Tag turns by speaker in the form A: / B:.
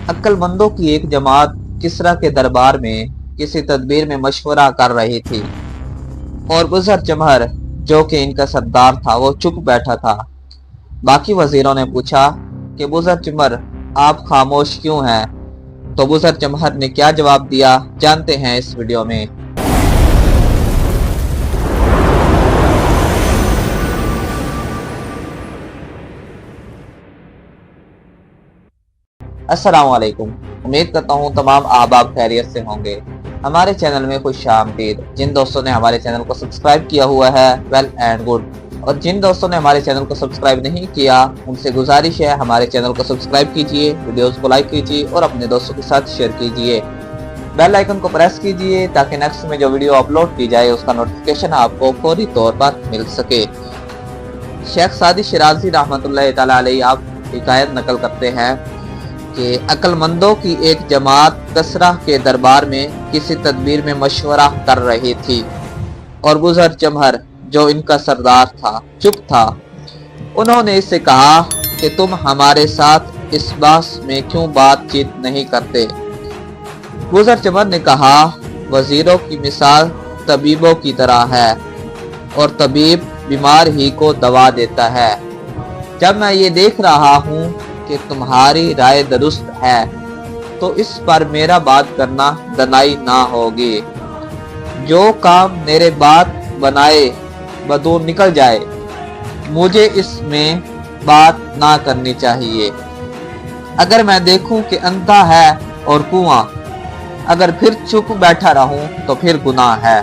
A: अक्लमंदों की एक जमात किसरा के दरबार में किसी तदबीर में मशवरा कर रही थी और बुज़र चमहर जो कि इनका सरदार था वो चुप बैठा था। बाकी वजीरों ने पूछा कि बुज़र चमहर आप खामोश क्यों हैं? तो बुज़र चमहर ने क्या जवाब दिया जानते हैं इस वीडियो में। अस्सलाम वालेकुम। उम्मीद करता हूँ तमाम अहबाब खैरियत से होंगे। हमारे चैनल में खुश आमदीद। जिन दोस्तों ने हमारे चैनल को सब्सक्राइब किया हुआ है वेल एंड गुड, और जिन दोस्तों ने हमारे चैनल को सब्सक्राइब नहीं किया उनसे गुजारिश है हमारे चैनल को सब्सक्राइब कीजिए, वीडियोस को लाइक कीजिए और अपने दोस्तों के साथ शेयर कीजिए। बेल आइकन को प्रेस कीजिए ताकि नेक्स्ट में जो वीडियो अपलोड की जाए उसका नोटिफिकेशन आपको फौरी तौर पर मिल सके। शेख सादी शिराजी रहमतुल्लाह तआला अलैहि आप हिकायत नकल करते हैं कि अक्लमंदों की एक जमात कसरा के दरबार में किसी तदबीर में मशवरा कर रही थी और बुज़र चमहर जो इनका सरदार था चुप था। उन्होंने इससे कहा कि तुम हमारे साथ इस बात में क्यों बातचीत नहीं करते? बुज़र चमहर ने कहा, वजीरों की मिसाल तबीबों की तरह है और तबीब बीमार ही को दवा देता है। जब मैं ये देख रहा हूँ कि तुम्हारी राय दुरुस्त है तो इस पर मेरा बात करना दनाई ना होगी। जो काम मेरे बात बनाए बदू निकल जाए मुझे इसमें बात ना करनी चाहिए। अगर मैं देखूं कि अंधा है और कुआं, अगर फिर चुप बैठा रहूं तो फिर गुनाह है।